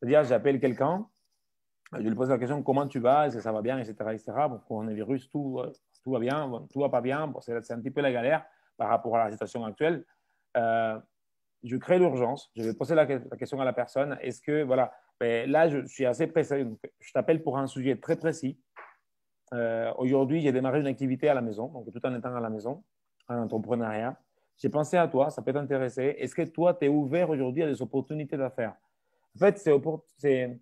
C'est-à-dire, j'appelle quelqu'un, je lui pose la question comment tu vas, est-ce que ça va bien, etc. etc. Bon, coronavirus, tout va bien, bon, tout va pas bien. Bon, c'est un petit peu la galère par rapport à la situation actuelle. Euh, je crée l'urgence, je vais poser la question à la personne. Est-ce que, voilà, ben, là, je suis assez pressé. Donc, je t'appelle pour un sujet très précis. Aujourd'hui, j'ai démarré une activité à la maison, donc tout en étant à la maison, en entrepreneuriat. J'ai pensé à toi, ça peut t'intéresser. Est-ce que toi, tu es ouvert aujourd'hui à des opportunités d'affaires? En fait, c'est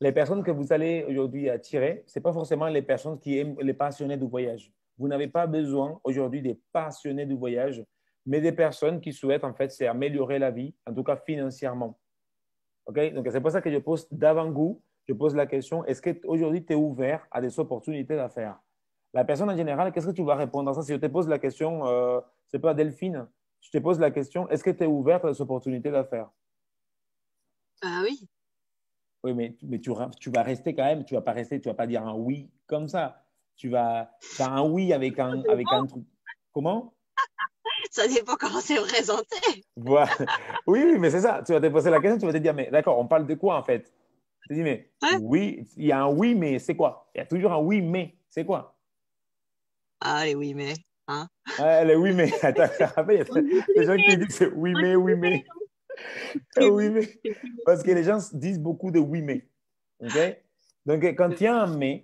les personnes que vous allez aujourd'hui attirer, ce n'est pas forcément les personnes qui aiment les passionnés du voyage. Vous n'avez pas besoin aujourd'hui des passionnés du voyage, mais des personnes qui souhaitent en fait c'est améliorer la vie, en tout cas financièrement. Okay? Donc c'est pour ça que je pose d'avant-goût, je pose la question, est-ce qu'aujourd'hui tu es ouvert à des opportunités d'affaires? La personne en général, qu'est-ce que tu vas répondre à ça? Si je te pose la question, c'est pas Delphine, je te pose la question, est-ce que tu es ouvert à des opportunités d'affaires? Ah oui. Oui, mais tu vas rester quand même, tu vas pas rester, tu vas pas dire un oui comme ça. Tu vas faire un oui avec un truc. Comment? Ça dépend comment c'est présenté. Voilà. Oui, oui, mais c'est ça. Tu vas te poser la question, tu vas te dire, mais d'accord, on parle de quoi en fait? Tu te dis, mais Ouais. oui, il y a un oui, mais c'est quoi? Il y a toujours un oui, mais c'est quoi? Ah les oui, mais. Hein. Ah, le oui, mais. Attends, après, il y a des gens qui disent oui, mais, oui, mais. Oui, mais. Parce que les gens disent beaucoup de oui, mais. OK? Donc, quand il y a un mais,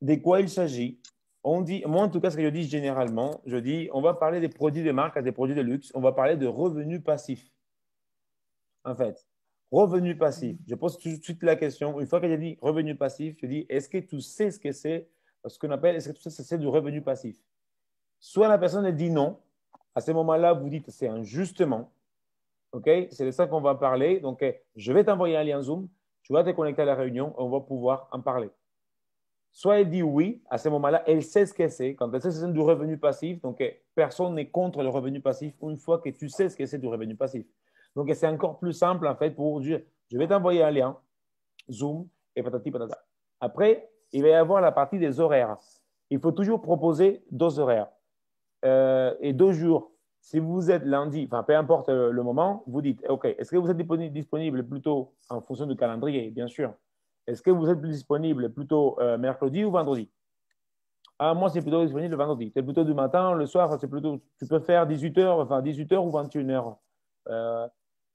de quoi il s'agit? On dit, moi en tout cas, ce que je dis généralement, je dis, on va parler des produits de marque, des produits de luxe, on va parler de revenus passifs, en fait. Revenus passifs. Je pose tout de suite la question, une fois que j'ai dit revenus passifs, je dis, est-ce que tu sais ce que c'est, ce qu'on appelle, est-ce que tu sais ce que c'est du revenu passif? Soit la personne dit non, à ce moment-là, vous dites, c'est un justement, OK? C'est de ça qu'on va parler. Donc, je vais t'envoyer un lien Zoom, tu vas te connecter à la réunion et on va pouvoir en parler. Soit elle dit oui, à ce moment-là, elle sait ce que c'est. Quand elle sait que c'est du revenu passif, donc personne n'est contre le revenu passif une fois que tu sais ce que c'est du revenu passif. Donc c'est encore plus simple en fait pour dire, je vais t'envoyer un lien, Zoom, et patati patata. Après, il va y avoir la partie des horaires. Il faut toujours proposer 2 horaires et 2 jours. Si vous êtes lundi, enfin peu importe le moment, vous dites, OK, est-ce que vous êtes disponible plutôt en fonction du calendrier, bien sûr. Est-ce que vous êtes disponible plutôt mercredi ou vendredi? Ah, moi, c'est plutôt disponible le vendredi. C'est plutôt du matin, le soir, c'est plutôt. Tu peux faire 18 heures, enfin 18 heures ou 21 heures.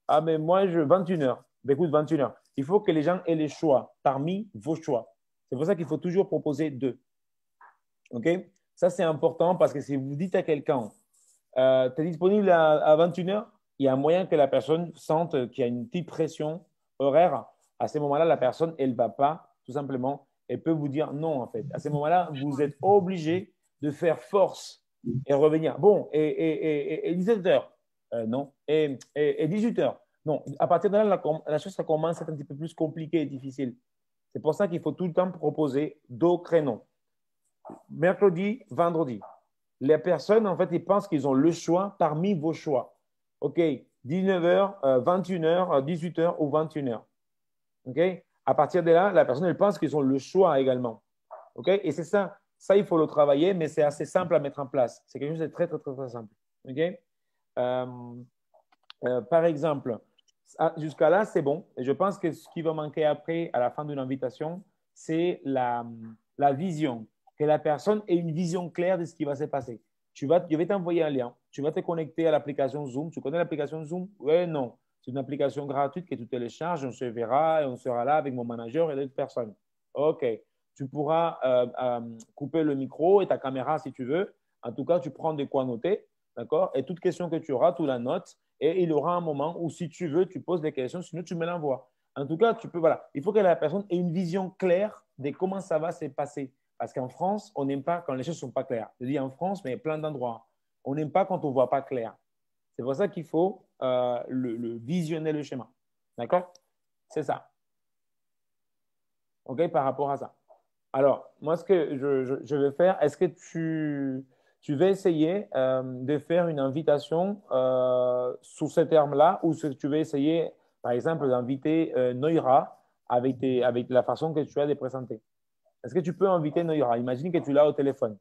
Ah, mais moi, 21 heures. Ben, écoute, 21 heures. Il faut que les gens aient les choix parmi vos choix. C'est pour ça qu'il faut toujours proposer deux. OK? Ça, c'est important parce que si vous dites à quelqu'un, tu es disponible à 21 heures, il y a un moyen que la personne sente qu'il y a une petite pression horaire. À ce moment-là, la personne, elle ne va pas, tout simplement, elle peut vous dire non, en fait. À ce moment-là, vous êtes obligé de faire force et revenir. Bon, et 17 heures, non. Et 18 heures, non. À partir de là, la chose, ça commence à être un petit peu plus compliqué et difficile. C'est pour ça qu'il faut tout le temps proposer deux créneaux. Mercredi, vendredi. Les personnes, en fait, ils pensent qu'ils ont le choix parmi vos choix. OK, 19 heures, 21 heures, 18 heures ou 21 heures. OK? À partir de là, la personne, elle pense qu'ils ont le choix également. OK? Et c'est ça. Ça, il faut le travailler, mais c'est assez simple à mettre en place. C'est quelque chose de très, très, très, très simple. OK? Euh, par exemple, jusqu'à là, c'est bon. Et je pense que ce qui va manquer après, à la fin d'une invitation, c'est la vision. Que la personne ait une vision claire de ce qui va se passer. Je vais t'envoyer un lien. Tu vas te connecter à l'application Zoom. Tu connais l'application Zoom? Oui, non. C'est une application gratuite que tu télécharges. On se verra et on sera là avec mon manager et d'autres personnes. OK. Tu pourras couper le micro et ta caméra si tu veux. En tout cas, tu prends des quoi noter. D'accord? Et toute question que tu auras, tu la notes et il y aura un moment où, si tu veux, tu poses des questions, sinon tu me l'envoies. En tout cas, tu peux, voilà. Il faut que la personne ait une vision claire de comment ça va se passer. Parce qu'en France, on n'aime pas quand les choses ne sont pas claires. Je dis en France, mais plein d'endroits. On n'aime pas quand on ne voit pas clair. C'est pour ça qu'il faut visionner le schéma. D'accord? C'est ça. OK, par rapport à ça. Alors, moi, ce que je vais faire, est-ce que tu vas essayer de faire une invitation sous ce terme-là ou est-ce que tu vas essayer, par exemple, d'inviter Noira avec la façon que tu as de présenter? Est-ce que tu peux inviter Noira? Imagine que tu l'as au téléphone.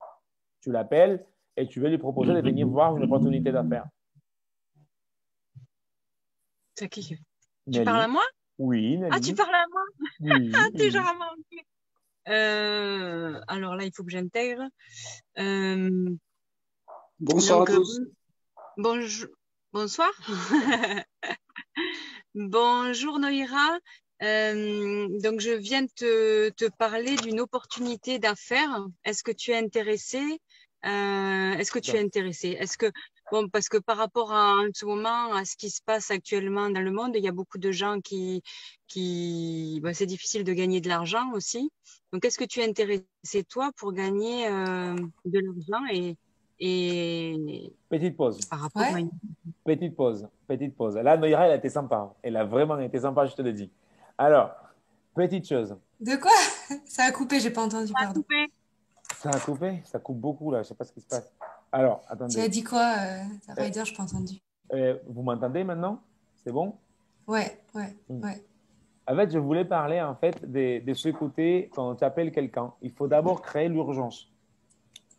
Tu l'appelles et tu veux lui proposer de venir voir une opportunité d'affaires. C'est qui? Tu parles à Nelly, moi? Oui, Ah, tu Nelly. parles à moi? Oui, Ah, t'es oui. charmant. Ok. Alors là, il faut que j'intègre. Euh, Bonsoir à donc, tous. bonjour, bonsoir. Bonjour Noïra. Donc, je viens de te parler d'une opportunité d'affaires. Est-ce que tu es intéressée? Est-ce que tu es Attends. intéressée? Est-ce que, bon, parce que par rapport à en ce moment, à ce qui se passe actuellement dans le monde, il y a beaucoup de gens bah, c'est difficile de gagner de l'argent aussi. Donc, est-ce que tu es intéressée, toi, pour gagner de l'argent et Petite pause. par rapport à Ouais. une... Petite pause. Petite pause. Là, Noïra, elle a été sympa. Elle a vraiment été sympa, je te le dis. Alors, petite chose. De quoi? Ça a coupé, j'ai pas entendu, Ça a pardon. coupé. Ça a coupé? Ça coupe beaucoup, là. Je sais pas ce qui se passe. Alors, Tu as attendez. dit quoi, Euh, Ryder? Je pas entendu. vous m'entendez maintenant? C'est bon? Ouais, ouais, Hmm. ouais. En fait, je voulais parler, en fait, de ce côté, quand tu appelles quelqu'un, il faut d'abord créer l'urgence.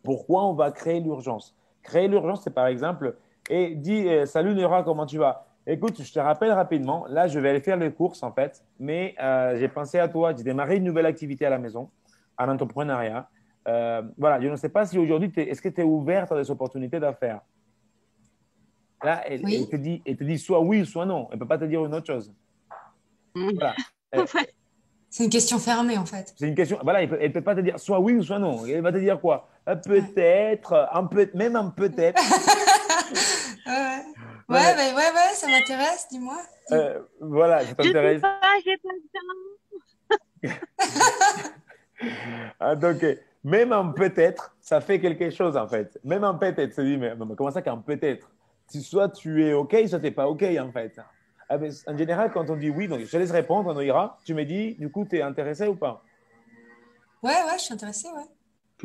Pourquoi on va créer l'urgence? Créer l'urgence, c'est par exemple, et dis salut Nora, comment tu vas? Écoute, je te rappelle rapidement, là je vais aller faire les courses en fait, mais j'ai pensé à toi, j'ai démarré une nouvelle activité à la maison, en entrepreneuriat. Voilà, je ne sais pas si aujourd'hui, est-ce que tu es ouverte à des opportunités d'affaires? Là, Oui. elle te dit soit oui, soit non. Elle ne peut pas te dire une autre chose. Voilà. Euh, Ouais. C'est une question fermée, en fait. C'est une question. Voilà, elle ne peut pas te dire soit oui ou soit non. Elle va te dire quoi? Ouais. Peut-être, même un peut-être. Ouais, Non, ouais, mais, ouais, ça m'intéresse, dis-moi. voilà, ça Je sais t'intéresse. pas, j'ai pas le temps. Ah, donc, même un peut-être, ça fait quelque chose en fait. Même un peut-être, c'est dit, mais comment ça qu'un peut-être? Si soit tu es OK, soit tu n'es pas OK en fait. Ah, mais en général, quand on dit oui, donc je te laisse répondre, on ira. Tu me dis, du coup, tu es intéressé ou pas? Ouais, je suis intéressée, ouais.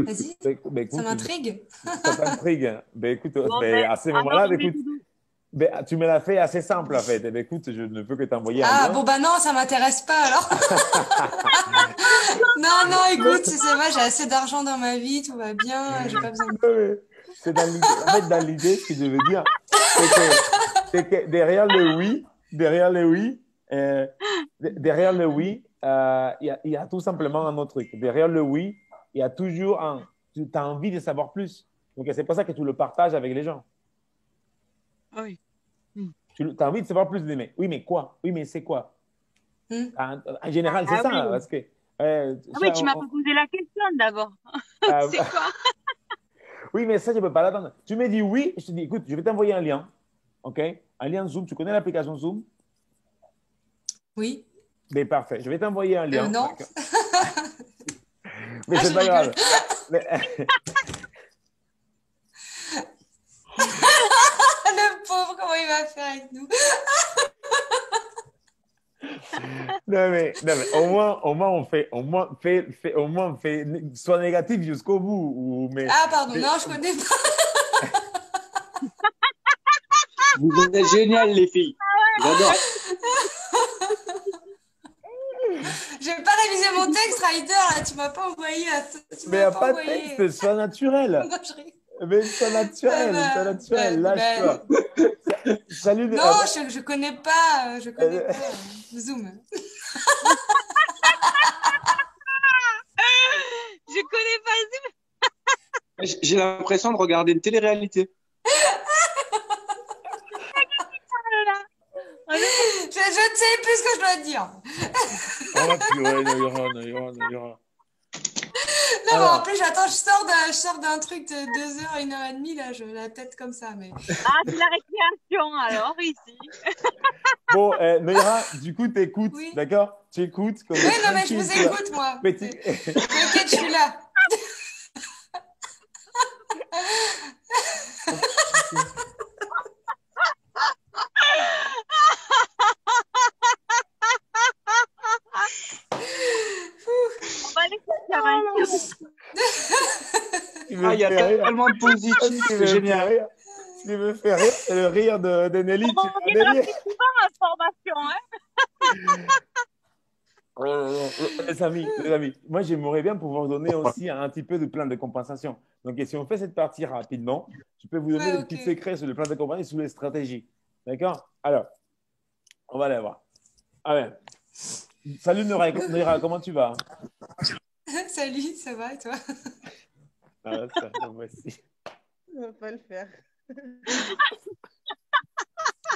Vas-y, Ben, ça écoute, m'intrigue. ça t'intrigue. Ben, écoute, Bon, ben, ben, à ce alors, moment-là, ben, mes écoute, doudous. ben, tu me l'as fait assez simple en fait. Eh ben, écoute, je ne peux que t'envoyer un Ah, lien. bon, bah non, ça m'intéresse pas, alors. Non, écoute, c'est vrai, j'ai assez d'argent dans ma vie, tout va bien, j'ai pas besoin de... Non, mais c'est dans l'idée. En fait, dans l'idée, ce que je veux dire, c'est que derrière le oui, derrière le oui, il y a tout simplement un autre truc. Derrière le oui, il y a toujours un. Tu as envie de savoir plus. Donc, c'est pour ça que tu le partages avec les gens. Oui. Hmm. Tu as envie de savoir plus. Oui, mais quoi? Oui, mais c'est quoi? Hmm. En général, c'est Ah ça. oui. Parce que, Ah oui, tu m'as pas posé la question d'abord. euh, C'est quoi? oui, mais ça, je ne peux pas l'attendre. Tu me dis oui, je te dis, écoute, je vais t'envoyer un lien. OK? Un lien Zoom. Tu connais l'application Zoom? Oui. Mais parfait. Je vais t'envoyer un lien. Non. D'accord. Mais Ah, c'est je pas rigole. grave. Mais- Le pauvre, comment il va faire avec nous? non, mais au moins, au moins, on fait, soit négatif jusqu'au bout. Ah, pardon, non, je connais pas. Vous êtes géniales, les filles. J'adore. J'ai pas révisé mon texte, Ryder, là, tu m'as pas envoyé. Tu Mais il n'y m'as a pas pas de envoyé. texte, sois naturel. Non, je rigole. Mais sois naturel, sois naturel, lâche-toi. Salut. Non, je connais pas, Zoom. Je connais pas Zoom. J'ai l'impression de regarder une télé-réalité. Là. Oh, non. Je ne sais plus ce que je dois dire. Oh, purée, Noïra. Non, mais en Alors, plus, j'attends, je sors d'un truc de 2 heures, 1 heure et demie, là, la tête comme ça, mais... Ah, c'est la récréation alors, ici. bon, Noïra, du coup, tu écoutes, Oui. d'accord? Tu écoutes comme Oui, non, mais je tranquille, vous tu vois. écoute, moi. Petit- T'inquiète, je suis là. On va laisser faire un tour. Tu me Ah, il y a fais rire. tellement de positif, Ce qui c'est me fait génial. rire, ce qui me fait rire, c'est le rire de Nelly. On Tu vois, reviendra Nelly. plus souvent en formation. Hein. Les amis, moi j'aimerais bien pouvoir donner aussi un petit peu de plan de compensation. Donc, si on fait cette partie rapidement, je peux vous donner Ouais, des ok. petits secrets sur le plan de compensation et sur les stratégies. D'accord? Alors, on va aller voir. Allez, Salut Noira, comment tu vas? Salut, ça va et toi? Ah, ça, voici. On va pas le faire.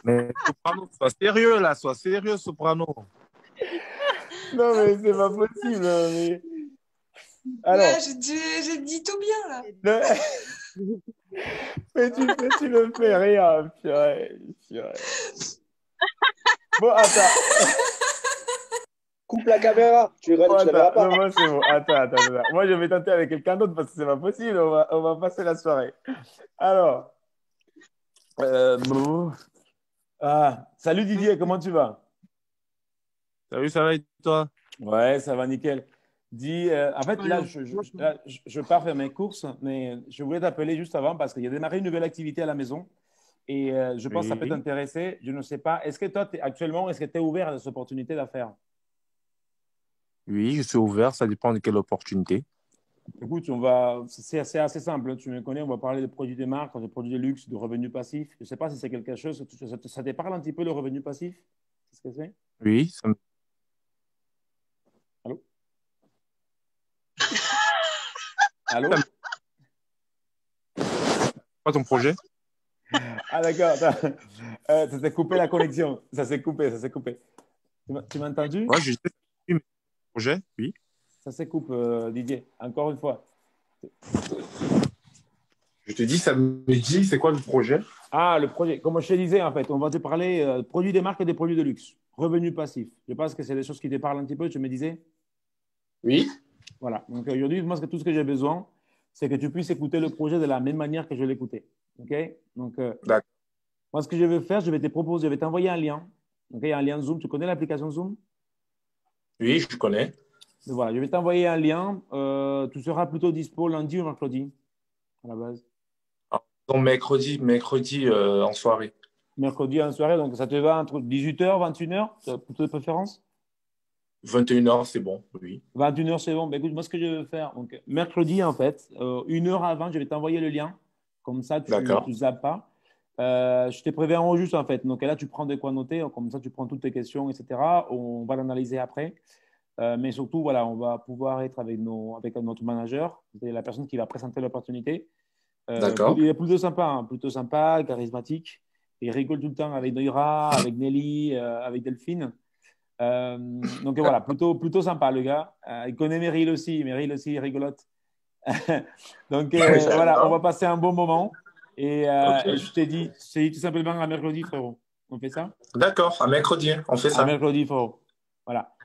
Mais Soprano, sois sérieux là, sois sérieux, Soprano. Non, mais c'est pas possible. Mais... Alors, Ouais, j'ai dit tout bien là. mais tu le fais rien, purée. Bon, attends. Coupe la caméra. Tu Bon, la verras pas. non, moi, c'est bon. Attends. Moi, je vais tenter avec quelqu'un d'autre parce que c'est pas possible. On va passer la soirée. Alors, bon. Salut Didier, comment tu vas? Salut, ça va et toi? Ouais, ça va nickel. Dis, en fait, là, je pars faire mes courses, mais je voulais t'appeler juste avant parce qu'il y a démarré une nouvelle activité à la maison et je pense que ça peut Oui. t'intéresser. Je ne sais pas. Est-ce que toi, actuellement, est-ce que tu es ouvert à des opportunités d'affaires? Oui, je suis ouvert, ça dépend de quelle opportunité. Écoute, c'est assez simple. Tu me connais, on va parler des produits de marque, des produits de luxe, de revenus passifs. Je ne sais pas si c'est quelque chose, ça te parle un petit peu le revenu passif? C'est ce que c'est? Oui, Allô? Allô? Quoi ton projet? Ah, d'accord. Ça s'est coupé la connexion. Ça s'est coupé. Tu m'as entendu? Moi, je sais oui, mais projet, oui. Ça se coupe, Didier. Encore une fois. Je te dis, ça me dit, c'est quoi le projet? Ah, le projet. Comme je te disais, en fait, on va te parler produits des marques et des produits de luxe. Revenus passifs. Je pense que c'est des choses qui te parlent un petit peu, tu me disais? Oui. Voilà. Donc aujourd'hui, moi, tout ce que j'ai besoin, c'est que tu puisses écouter le projet de la même manière que je l'écoutais. OK? Donc, D'accord. moi, ce que je vais faire, je vais te proposer, je vais t'envoyer un lien. OK? Un lien Zoom. Tu connais l'application Zoom? Oui, je connais. Donc, voilà. Je vais t'envoyer un lien. Tu seras plutôt dispo lundi ou mercredi à la base? Donc, mercredi en soirée. Mercredi en soirée. Donc, ça te va entre 18h, 21h, plutôt de préférence? 21h, c'est bon, oui. 21h, c'est bon. Ben, écoute, moi, ce que je vais faire, donc, mercredi, en fait, une heure avant, je vais t'envoyer le lien. Comme ça, tu D'accord. ne zappes pas. Je te préviens en juste, en fait. Donc là, tu prends de quoi noter. Comme ça, tu prends toutes tes questions, etc. On va l'analyser après. Mais surtout, voilà, on va pouvoir être avec notre manager, c'est la personne qui va présenter l'opportunité. D'accord. Il est plutôt sympa, charismatique. Il rigole tout le temps avec Noira, avec Nelly, avec Delphine. Donc voilà, plutôt sympa le gars. Il connaît Meryl aussi, rigolote. Donc voilà, on va passer un bon moment. Et Ok. je t'ai dit tout simplement à mercredi, frérot. On fait ça? D'accord, à mercredi, on fait À ça. mercredi, frérot. Voilà.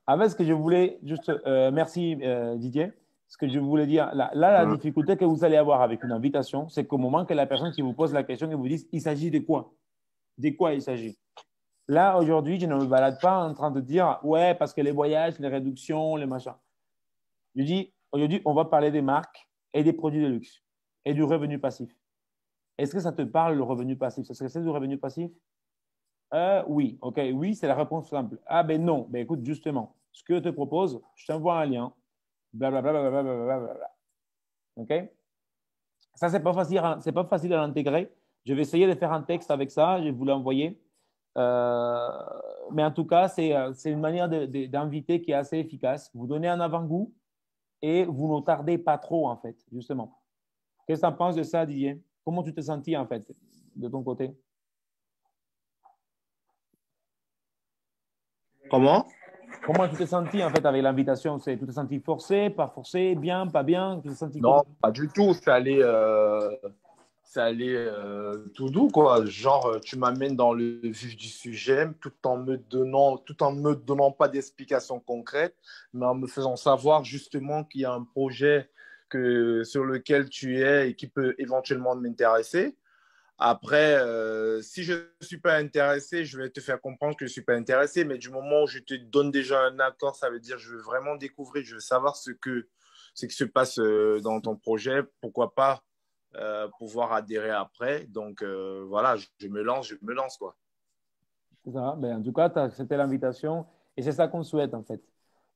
Avec ce que je voulais, juste, merci Didier. Ce que je voulais dire, la difficulté que vous allez avoir avec une invitation, c'est qu'au moment que la personne qui vous pose la question, elle vous dit, il s'agit de quoi? De quoi il s'agit? Là, aujourd'hui, je ne me balade pas en train de dire, ouais, parce que les voyages, les réductions, les machins. Je dis, aujourd'hui, on va parler des marques et des produits de luxe et du revenu passif. Est-ce que ça te parle, le revenu passif? Ça serait ça du revenu passif? Oui. OK. Oui, c'est la réponse simple. Ah, ben non. Ben écoute, justement, ce que je te propose, je t'envoie un lien. Blablabla. Blablabla. OK? Ça, c'est pas facile à l'intégrer. Je vais essayer de faire un texte avec ça. Je vais vous l'envoyer. Mais en tout cas, c'est une manière d'inviter qui est assez efficace. Vous donnez un avant-goût et vous ne tardez pas trop, en fait, justement. Qu'est-ce que tu en penses de ça, Didier? Comment tu te sentis, en fait, de ton côté? Comment? Comment tu t'es senti, en fait, avec l'invitation? Tu t'es senti forcé, pas forcé, bien, pas bien? Tu t'es senti Non, comment? pas du tout. Ça allait tout doux, quoi. Genre, tu m'amènes dans le vif du sujet, tout en me donnant pas d'explications concrètes, mais en me faisant savoir justement qu'il y a un projet sur lequel tu es et qui peut éventuellement m'intéresser. Après, si je ne suis pas intéressé, je vais te faire comprendre que je ne suis pas intéressé, mais du moment où je te donne déjà un accord, ça veut dire que je veux vraiment découvrir, je veux savoir ce qui se passe dans ton projet, pourquoi pas pouvoir adhérer après. Donc voilà, je me lance quoi. C'est ça. Ben, en tout cas, tu as accepté l'invitation et c'est ça qu'on souhaite, en fait.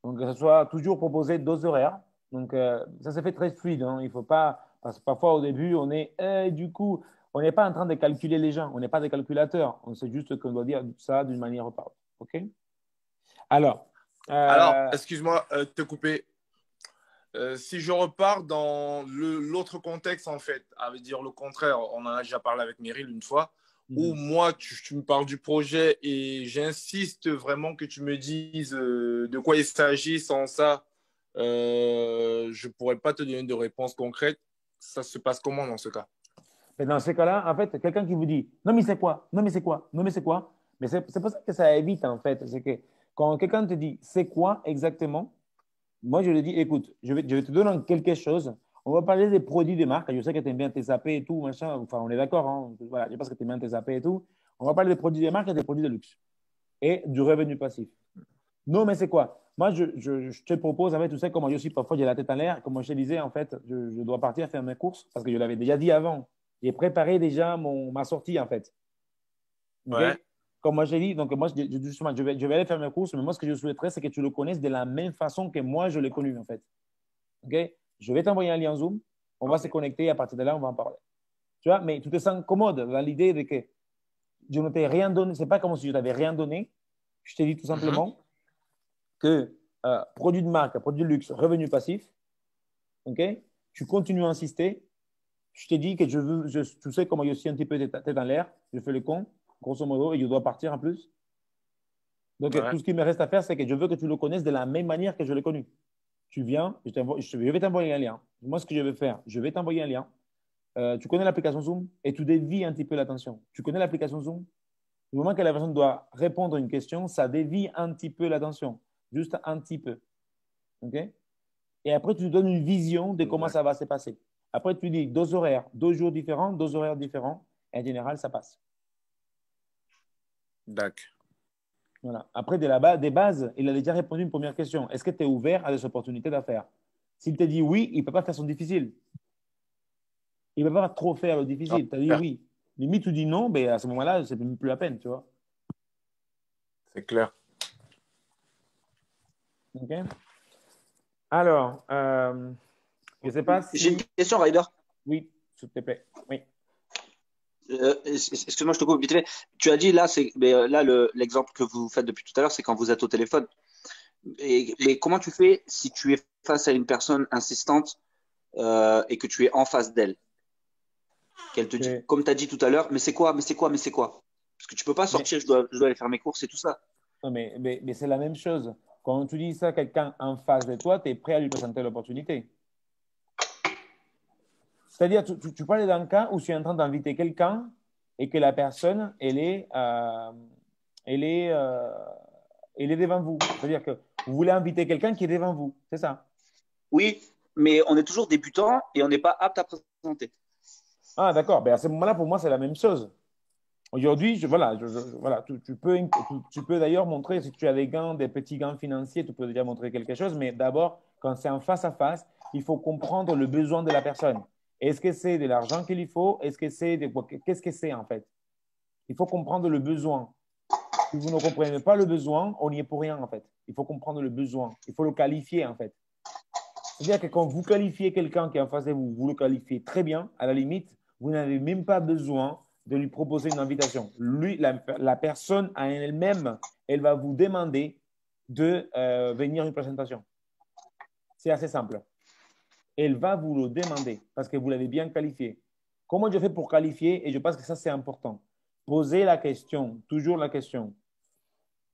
Donc, que ce soit toujours proposé 2 horaires. Donc, ça se fait très fluide. Hein. Il faut pas, parce que parfois, au début, du coup, on n'est pas en train de calculer les gens. On n'est pas des calculateurs. On sait juste qu'on doit dire ça d'une manière ou par autre. OK? Alors, Alors, excuse-moi de te couper. Si je repars dans l'autre contexte, en fait, à dire le contraire, on en a déjà parlé avec Meryl une fois, où moi, tu me parles du projet et j'insiste vraiment que tu me dises de quoi il s'agit. Sans ça, je ne pourrais pas te donner de réponse concrète. Ça se passe comment dans ce cas? mais dans ces cas-là, en fait, quelqu'un qui vous dit non, mais c'est quoi? Non, mais c'est quoi? Non, mais c'est quoi? Mais c'est pour ça que ça évite, en fait. C'est que quand quelqu'un te dit c'est quoi exactement, moi, je lui dis écoute, je vais te donner quelque chose. On va parler des produits de marque. Je sais que tu aimes bien tes SAP et tout, machin. Enfin, on est d'accord. Hein? Voilà, je pense que tu aimes bien tes SAP et tout. On va parler des produits de marque et des produits de luxe et du revenu passif. Non, mais c'est quoi? Moi, je te propose, en fait, tu sais comment je suis parfois, j'ai la tête en l'air. Comme je te disais, en fait, je dois partir faire mes courses parce que je l'avais déjà dit avant. J'ai préparé déjà ma sortie, en fait. OK? Ouais. Comme moi, j'ai dit, donc moi, justement, je vais aller faire mes courses, mais moi, ce que je souhaiterais, c'est que tu le connaisses de la même façon que moi, je l'ai connu, en fait. OK? Je vais t'envoyer un lien Zoom. On va se connecter. À partir de là, on va en parler. Tu vois, mais tu te sens commode dans l'idée de que je ne t'ai rien donné. C'est pas comme si je t'avais rien donné. Je t'ai dit tout simplement que produit de marque, produit de luxe, revenu passif. OK? Tu continues à insister. Je t'ai dit que tu sais comment je suis un petit peu tête dans l'air. Je fais le con, grosso modo, et je dois partir en plus. Donc, tout ce qui me reste à faire, c'est que je veux que tu le connaisses de la même manière que je l'ai connu. Tu viens, je vais t'envoyer un lien. Moi, ce que je vais faire, je vais t'envoyer un lien. Tu connais l'application Zoom et tu dévies un petit peu l'attention. Tu connais l'application Zoom? Du moment que la personne doit répondre à une question, ça dévie un petit peu l'attention. Juste un petit peu. OK? Et après, tu donnes une vision de comment ça va se passer. Après, tu dis 2 horaires, 2 jours différents, 2 horaires différents. Et en général, ça passe. D'accord. Voilà. Après, des bases, il a déjà répondu à une première question. Est-ce que tu es ouvert à des opportunités d'affaires? S'il te dit oui, il ne peut pas faire son difficile. Il ne peut pas trop faire le difficile. Tu as dit oui. Limite, tu dis non, mais à ce moment-là, c'est même plus la peine, tu vois. C'est clair. OK. Alors, je ne sais pas si… J'ai une question, Ryder. Oui, s'il te plaît. Oui. Excuse-moi, je te coupe vite fait. Tu as dit là, l'exemple que vous faites depuis tout à l'heure, c'est quand vous êtes au téléphone. Mais comment tu fais si tu es face à une personne insistante et que tu es en face d'elle? Qu'elle te dit, comme tu as dit tout à l'heure, mais c'est quoi, mais c'est quoi, mais c'est quoi? Parce que tu peux pas sortir, je dois aller faire mes courses et tout ça. Non, mais c'est la même chose. Quand tu dis ça à quelqu'un en face de toi, tu es prêt à lui présenter l'opportunité. C'est-à-dire, tu parles d'un cas où tu es en train d'inviter quelqu'un et que la personne, elle est devant vous. C'est-à-dire que vous voulez inviter quelqu'un qui est devant vous. C'est ça? Oui, mais on est toujours débutant et on n'est pas apte à présenter. Ah, d'accord. Ben, à ce moment-là, pour moi, c'est la même chose. Aujourd'hui, voilà, tu peux d'ailleurs montrer, si tu as des gains, des petits gains financiers, tu peux déjà montrer quelque chose, mais d'abord, quand c'est en face à face, il faut comprendre le besoin de la personne. Est-ce que c'est de l'argent qu'il lui faut? Qu'est-ce que c'est en fait? Il faut comprendre le besoin. Si vous ne comprenez pas le besoin, on n'y est pour rien en fait. Il faut comprendre le besoin. Il faut le qualifier en fait. C'est-à-dire que quand vous qualifiez quelqu'un qui est en face de vous, vous le qualifiez très bien, à la limite, vous n'avez même pas besoin de lui proposer une invitation. Lui, la personne à elle-même, elle va vous demander de venir à une présentation. C'est assez simple. Elle va vous le demander parce que vous l'avez bien qualifié. Comment je fais pour qualifier? Et je pense que ça, c'est important. Posez la question, toujours la question.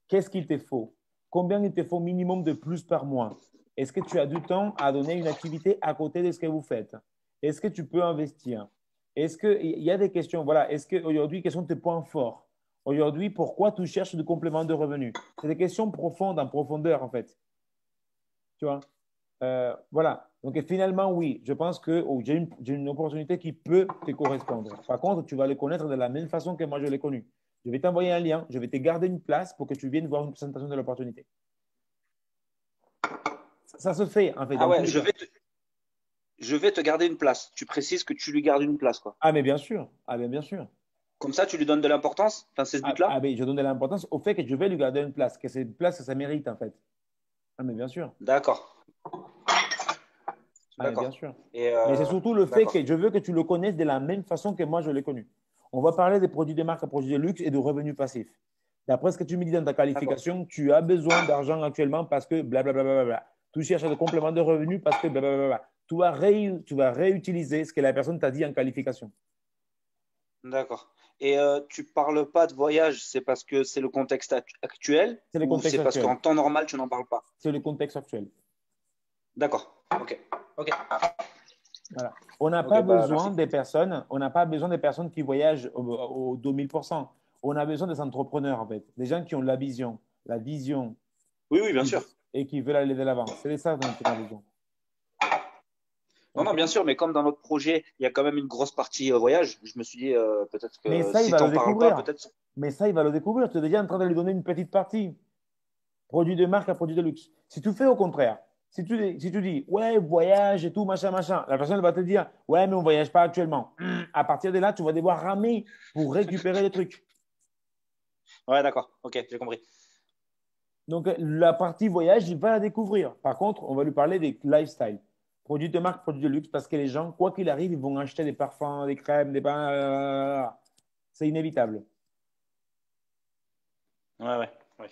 Qu'est-ce qu'il te faut? Combien il te faut minimum de plus par mois? Est-ce que tu as du temps à donner une activité à côté de ce que vous faites? Est-ce que tu peux investir? Est-ce qu'il y a des questions? Voilà. Est-ce qu'aujourd'hui, quels sont tes points forts? Aujourd'hui, pourquoi tu cherches du complément de revenus? C'est des questions profondes, en profondeur, en fait. Tu vois? Voilà. Donc, finalement, oui, je pense que j'ai une opportunité qui peut te correspondre. Par contre, tu vas le connaître de la même façon que moi, je l'ai connu. Je vais t'envoyer un lien, je vais te garder une place pour que tu viennes voir une présentation de l'opportunité. Ça se fait, en fait. Ah ouais, je vais te garder une place. Tu précises que tu lui gardes une place, quoi. Ah, mais bien sûr. Ah, mais bien sûr. Comme ça, tu lui donnes de l'importance. Enfin, c'est ce but-là. Ah, mais je donne de l'importance au fait que je vais lui garder une place, que c'est une place que ça mérite, en fait. Ah, mais bien sûr. D'accord. Ah, mais bien sûr. Mais c'est surtout le fait que je veux que tu le connaisses de la même façon que moi, je l'ai connu. On va parler des produits de marque, des produits de luxe et de revenus passifs. D'après ce que tu me dis dans ta qualification, tu as besoin d'argent actuellement parce que blablabla. Tu cherches des compléments de revenus parce que blablabla. Tu vas réutiliser ce que la personne t'a dit en qualification. D'accord. Et tu parles pas de voyage, c'est parce que c'est le contexte actuel C'est le ou contexte c'est parce actuel. qu'en temps normal, tu n'en parles pas? C'est le contexte actuel. D'accord. Ok. Ok. Voilà. On n'a Ok, pas bah, besoin merci. des personnes, on n'a pas besoin des personnes qui voyagent au 2000%. On a besoin des entrepreneurs, en fait, des gens qui ont la vision Oui, oui, bien sûr. et qui veulent aller de l'avant. C'est ça dont on a besoin. Non, non, Ok. bien sûr, mais comme dans notre projet, il y a quand même une grosse partie voyage, je me suis dit peut-être Mais que ça, il si va tu le n'en parles pas, découvrir. peut-être. Mais ça, il va le découvrir. Tu es déjà en train de lui donner une petite partie. Produit de marque à produit de luxe. Si tu fais au contraire, si tu dis, ouais, voyage et tout, machin, machin, la personne va te dire, ouais, mais on ne voyage pas actuellement. À partir de là, tu vas devoir ramer pour récupérer les trucs. Ouais, d'accord. Ok, j'ai compris. Donc, la partie voyage, il va la découvrir. Par contre, on va lui parler des lifestyle. Produits de marque, produits de luxe, parce que les gens, quoi qu'il arrive, ils vont acheter des parfums, des crèmes, des pains. C'est inévitable. Ouais, ouais. Ouais.